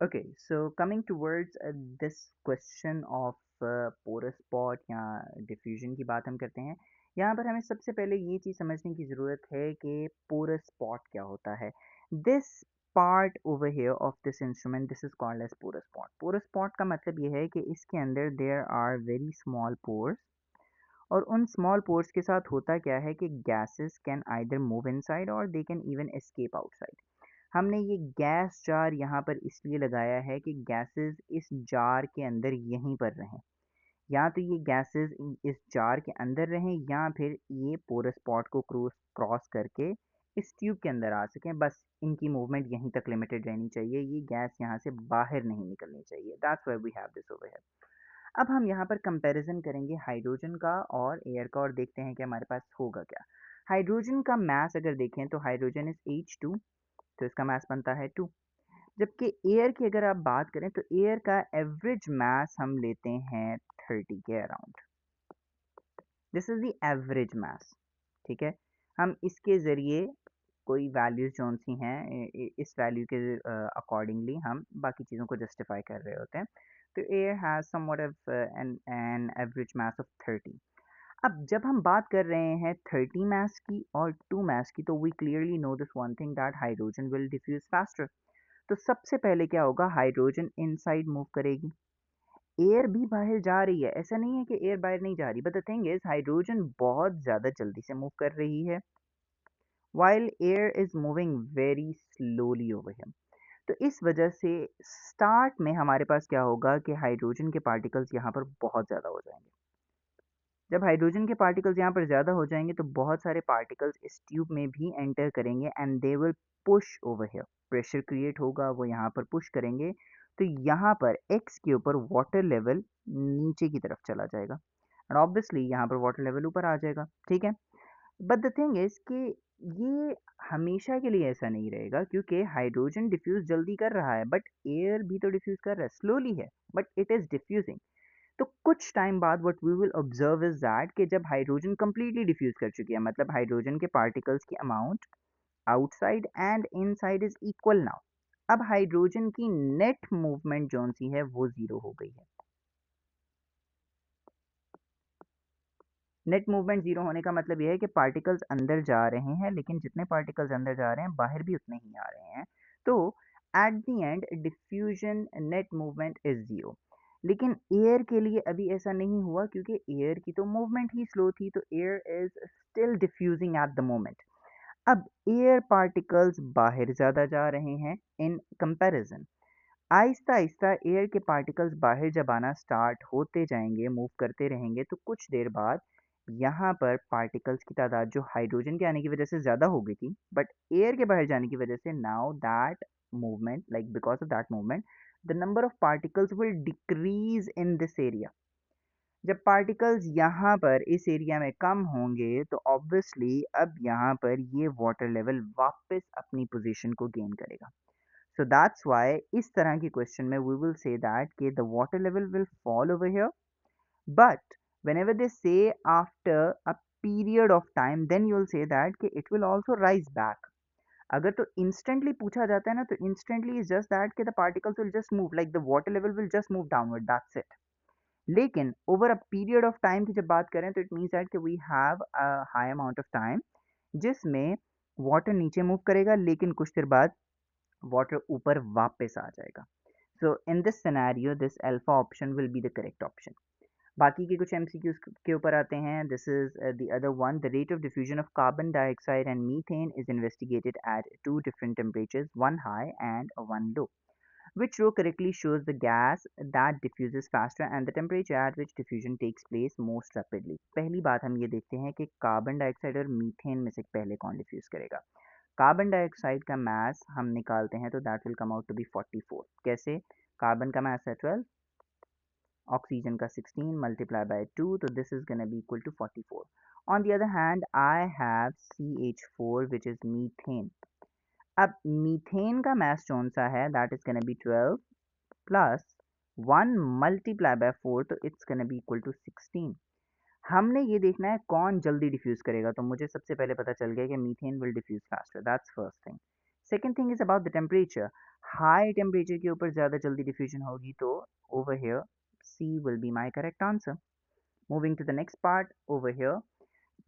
Okay, so coming towards this question of porous spot या diffusion की बात हम करते हैं। यहाँ पर हमें सबसे पहले ये चीज़ समझने की ज़रूरत है कि porous spot क्या होता है। This part over here of this instrument this is called as porous spot। porous spot का मतलब ये है कि इसके अंदर there are very small pores, और उन स्मॉल पोर्स के साथ होता क्या है कि gases can either move inside और they can even escape outside. हमने ये गैस जार यहाँ पर इसलिए लगाया है कि गैसेस इस जार के अंदर यहीं पर रहें। या तो ये गैसेस इस जार के अंदर रहें या फिर ये पोरस स्पॉट को क्रॉस क्रॉस करके इस ट्यूब के अंदर आ सकें। बस इनकी मूवमेंट यहीं तक लिमिटेड रहनी चाहिए, ये गैस यहाँ से बाहर नहीं निकलनी चाहिए। That's why we have this over here. अब हम यहाँ पर कंपैरिजन करेंगे हाइड्रोजन का और एयर का और देखते हैं कि हमारे पास होगा क्या। हाइड्रोजन का मास अगर देखें तो हाइड्रोजन इज H2, तो इसका मास बनता है 2। जबकि एयर की अगर आप बात करें तो एयर का एवरेज मास हम लेते हैं 30 के around. This is the average mass. ठीक है, हम इसके ज़रिए कोई वैल्यूज जोन सी हैं इस वैल्यू के अकॉर्डिंगली हम बाकी चीज़ों को जस्टिफाई कर रहे होते हैं। तो air has somewhat of an average mass of 30। अब जब हम बात कर रहे हैं 30 मास की और 2 मास की, तो we clearly know this one thing that hydrogen will diffuse faster. तो सबसे पहले क्या होगा, हाइड्रोजन इनसाइड मूव करेगी। एयर भी बाहर जा रही है, ऐसा नहीं है कि एयर बाहर नहीं जा रही, but the thing is hydrogen बहुत ज़्यादा जल्दी से मूव कर रही है while air is moving very slowly over here. तो इस वजह से स्टार्ट में हमारे पास क्या होगा कि हाइड्रोजन के पार्टिकल्स यहाँ पर बहुत ज़्यादा हो जाएंगे। जब हाइड्रोजन के पार्टिकल्स यहाँ पर ज़्यादा हो जाएंगे तो बहुत सारे पार्टिकल्स इस ट्यूब में भी एंटर करेंगे and they will push over here. Pressure create होगा, वो यहाँ पर पुश करेंगे, तो यहाँ पर एक्स के ऊपर वाटर लेवल नीचे की तरफ चला जाएगा एंड ऑब्वियसली यहाँ पर वाटर लेवल ऊपर आ जाएगा। ठीक है, बट द थिंग इज कि ये हमेशा के लिए ऐसा नहीं रहेगा, क्योंकि हाइड्रोजन डिफ्यूज जल्दी कर रहा है बट एयर भी तो डिफ्यूज कर रहा है, स्लोली है बट इट इज डिफ्यूजिंग। तो कुछ टाइम बाद what we will observe is that कि जब हाइड्रोजन कंप्लीटली डिफ्यूज कर चुकी है, मतलब हाइड्रोजन के पार्टिकल्स की amount outside and inside is equal now, अब हाइड्रोजन की नेट मूवमेंट जोन सी है वो जीरो हो गई है। नेट मूवमेंट जीरो होने का मतलब यह है कि पार्टिकल्स अंदर जा रहे हैं, लेकिन जितने पार्टिकल्स अंदर जा रहे हैं बाहर भी उतने ही आ रहे हैं। तो at the end diffusion net movement is zero. लेकिन एयर के लिए अभी ऐसा नहीं हुआ, क्योंकि एयर की तो मूवमेंट ही स्लो थी, तो air is still diffusing at the moment. अब एयर पार्टिकल्स बाहर ज़्यादा जा रहे हैं in comparison. Aahista Aahista air के पार्टिकल्स बाहर जब आना स्टार्ट होते जाएंगे, मूव करते रहेंगे, तो कुछ देर बाद यहाँ पर पार्टिकल्स की तादाद जो हाइड्रोजन के आने की वजह से ज़्यादा हो गई थी, बट एयर के बाहर जाने की वजह से now that movement, like because of that movement, the number of particles will decrease in this area. जब पार्टिकल्स यहाँ पर इस एरिया में कम होंगे तो ऑब्वियसली अब यहाँ पर ये वाटर लेवल वापस अपनी पोजीशन को गेन करेगा। So that's why इस तरह की क्वेश्चन में we will say that कि the water level will fall over here, but whenever they say after a period of time, then you will say that कि it will also rise back. अगर तो instantly पूछा जाता है ना, तो instantly is just that कि the particles will just move, like the water level will just move downward, that's it. लेकिन over a period of time की जब बात करें तो it means that कि we have a high amount of time जिसमें water नीचे move करेगा, लेकिन कुछ देर बाद वाटर ऊपर वापस आ जाएगा। So in this scenario this alpha option will be the correct option. बाकी के कुछ एमसीक्यूज के ऊपर आते हैं। This is the other one, the rate of diffusion of carbon dioxide and methane is investigated at two different temperatures, one high and one low. Which row correctly shows the gas that diffuses faster and the temperature at which diffusion takes place most rapidly? पहली बात हम ये देखते हैं कि carbon dioxide और methane में से पहले कौन डिफ्यूज करेगा। कार्बन डाइऑक्साइड का मास हम निकालते हैं तो that will come out to be 44। कैसे? कार्बन का मास है 12, ऑक्सीजन का 16 मल्टीप्लाई बाय 2, तो this is gonna be equal to 44। On the other hand I have CH4 which is methane. अब मीथेन का मास कौन सा है, that is gonna be 12 plus 1 multiply by 4, तो it's gonna be equal to 16। हमने ये देखना है कौन जल्दी डिफ्यूज करेगा, तो मुझे सबसे पहले पता चल गया कि methane will diffuse faster, that's first thing. Second thing is about the temperature, high temperature के ऊपर ज़्यादा जल्दी डिफ्यूजन होगी, तो over here C will be my correct answer. Moving to the next part, over here,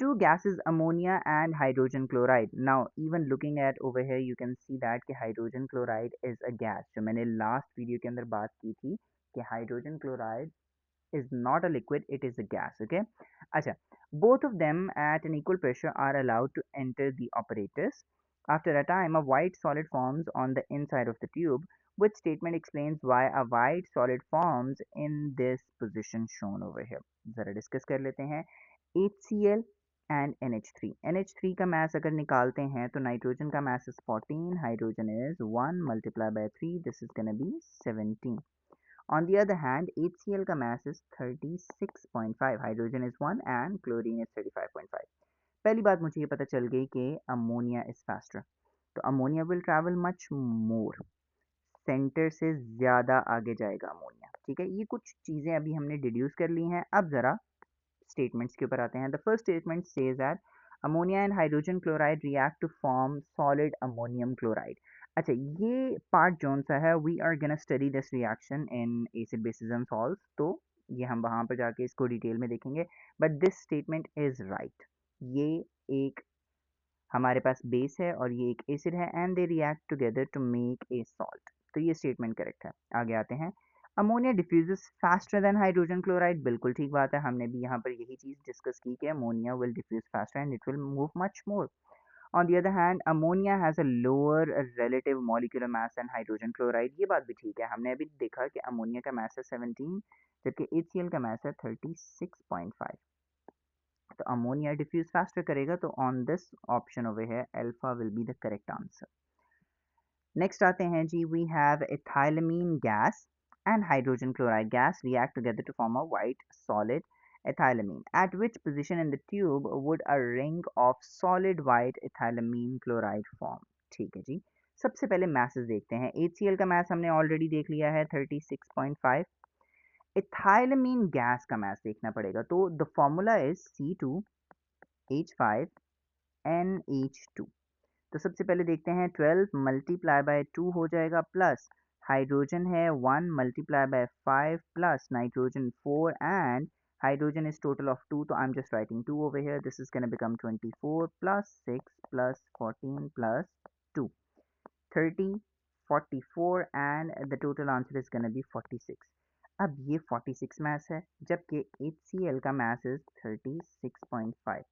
two gases, ammonia and hydrogen chloride. Now even looking at over here you can see that कि hydrogen chloride is a gas, जो मैंने last video के अंदर बात की थी कि hydrogen chloride is not a liquid, it is a gas. Okay, acha, both of them at an equal pressure are allowed to enter the apparatus. After a time, a white solid forms on the inside of the tube. Which statement explains why a white solid forms in this position shown over here? जरा discuss कर लेते हैं. HCl and NH3. NH3 का mass अगर निकालते हैं तो nitrogen का mass is 14, hydrogen is 1 multiplied by 3, this is gonna be 17. On the other hand, HCl का mass is 36.5, hydrogen is 1 and chlorine is 35.5. पहली बात मुझे ये पता चल गई कि अमोनिया इज फास्टर, तो ammonia will travel much more, centre से ज़्यादा आगे जाएगा अमोनिया. ठीक है, ये कुछ चीज़ें अभी हमने डिड्यूस कर ली हैं. अब ज़रा स्टेटमेंट्स के ऊपर आते हैं. The first statement says that ammonia and hydrogen chloride react to form solid ammonium chloride. अच्छा, ये पार्ट जोन सा है, we are gonna study this reaction in acid basis and salts, तो ये हम वहाँ पर जाके इसको डिटेल में देखेंगे. But this statement is right. ये एक हमारे पास बेस है और ये एक एसिड है and they react together to make a salt, तो ये स्टेटमेंट करेक्ट है. आगे आते हैं. Ammonia diffuses faster than hydrogen chloride. बिल्कुल ठीक बात है, हमने भी यहाँ पर यही चीज़ डिस्कस की कि ammonia will diffuse faster and it will move much more. On the other hand, ammonia has a lower relative molecular mass than hydrogen chloride. ये बात भी ठीक है, हमने अभी देखा कि अमोनिया का मास है 17 जबकि HCl का मास है 36.5. तो अमोनिया डिफ्यूज फास्टर करेगा, तो ऑन दिस ऑप्शन ओवर है alpha will be the correct answer. Next आते हैं जी. We have ethylamine gas and hydrogen chloride gas react together to form a white solid ethylamine. At which position in the tube would a ring of solid white ethylamine chloride form? ठीक है जी. सबसे पहले masses देखते हैं. HCl का mass हमने already देख लिया है 36.5. ethylamine gas का mass देखना पड़ेगा, तो the formula is C2H5NH2. तो सबसे पहले देखते हैं 12 मल्टीप्लाई बाय 2 हो जाएगा, प्लस हाइड्रोजन है 1 multiply bye 5 plus nitrogen 4 and hydrogen is total of 2, so I'm just writing 2 over here. This is going to become 24 plus 6 plus 14 plus 2, 30, 44 and the total answer is going to be 46. अब ये 46 mass है जबकि HCl का mass is 36.5,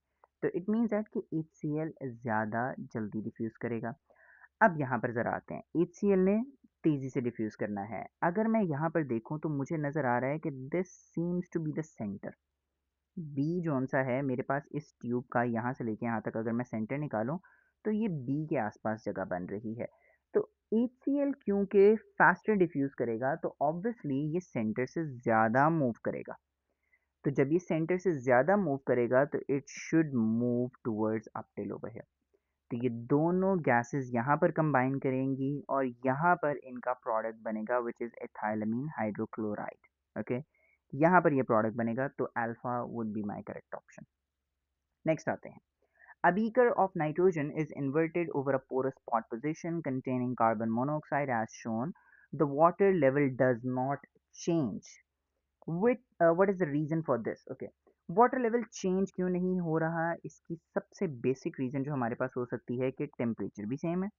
तो it means that कि HCl ज़्यादा जल्दी diffuse करेगा. अब यहाँ पर ज़रा आते हैं. HCl ने तेज़ी से डिफ्यूज़ करना है. अगर मैं यहाँ पर देखूँ तो मुझे नज़र आ रहा है कि this seems to be the centre. बी जोन सा है मेरे पास इस ट्यूब का, यहाँ से लेके यहाँ तक अगर मैं सेंटर निकालूँ तो ये बी के आसपास जगह बन रही है. तो HCl क्योंकि फास्टर डिफ्यूज़ करेगा तो ऑब्वियसली ये सेंटर से ज़्यादा मूव करेगा. तो जब ये सेंटर से ज़्यादा मूव करेगा तो it should move towards up till over here. तो ये दोनों गैसेस यहाँ पर कंबाइन करेंगी और यहाँ पर इनका प्रोडक्ट बनेगा विच इज़ एथाइलमीन हाइड्रोक्लोराइड. ओके, यहाँ पर ये प्रोडक्ट बनेगा, तो alpha would be my correct option. Next आते हैं. A beaker of nitrogen is inverted over a porous pot position containing carbon monoxide as shown. The water level does not change. What is the reason for this? Okay, water level change क्यों नहीं हो रहा? इसकी सबसे basic reason जो हमारे पास हो सकती है कि टेम्परेचर भी सेम है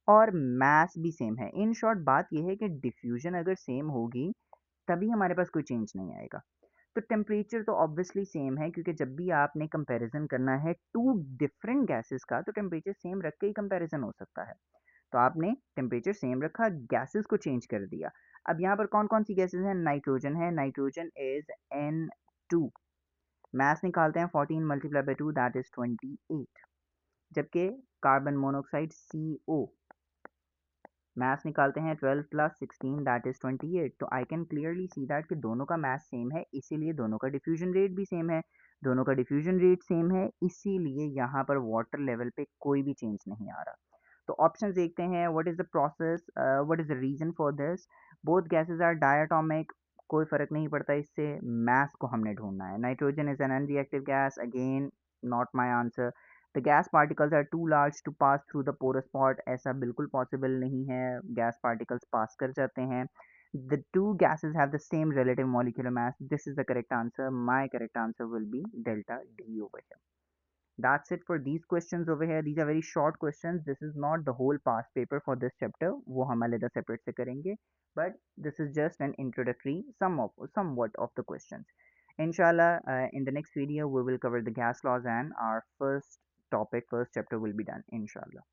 और मास भी सेम है. इन शॉर्ट बात यह है कि डिफ्यूजन अगर सेम होगी तभी हमारे पास कोई चेंज नहीं आएगा. तो टेम्परेचर तो ऑब्वियसली सेम है क्योंकि जब भी आपने कंपैरिजन करना है टू डिफरेंट गैसेस का तो टेम्परेचर सेम रख के ही कंपैरिजन हो सकता है. तो आपने टेम्परेचर सेम रखा, गैसेस को चेंज कर दिया. अब यहाँ पर कौन कौन सी गैसेस हैं? नाइट्रोजन है, नाइट्रोजन इज N2. मास निकालते हैं 14 मल्टीप्लाई बाय 2 दैट इज 28. जबकि कार्बन मोनोऑक्साइड CO मास निकालते हैं 12 प्लस 16 दैट इज 28. तो I can clearly see that कि दोनों का मास सेम है, इसीलिए दोनों का डिफ्यूजन रेट भी सेम है. दोनों का डिफ्यूजन रेट सेम है, इसीलिए यहाँ पर वाटर लेवल पे कोई भी चेंज नहीं आ रहा. तो ऑप्शंस देखते हैं. What is the process, what is the reason for this? Both gases are diatomic, कोई फर्क नहीं पड़ता इससे. मास को हमने ढूंढना है. Nitrogen is an unreactive gas, again not my answer. The gas particles are too large to pass through the porous pot. ऐसा बिल्कुल possible नहीं है, gas particles pass कर जाते हैं. The two gases have the same relative molecular mass. This is the correct answer. My correct answer will be delta D over here. That's it for these questions over here. These are very short questions. This is not the whole past paper for this chapter. वो हम अलग separate से करेंगे. But this is just an introductory somewhat of the questions. Inshallah, in the next video we will cover the gas laws and our first topic, first chapter will be done. Inshallah.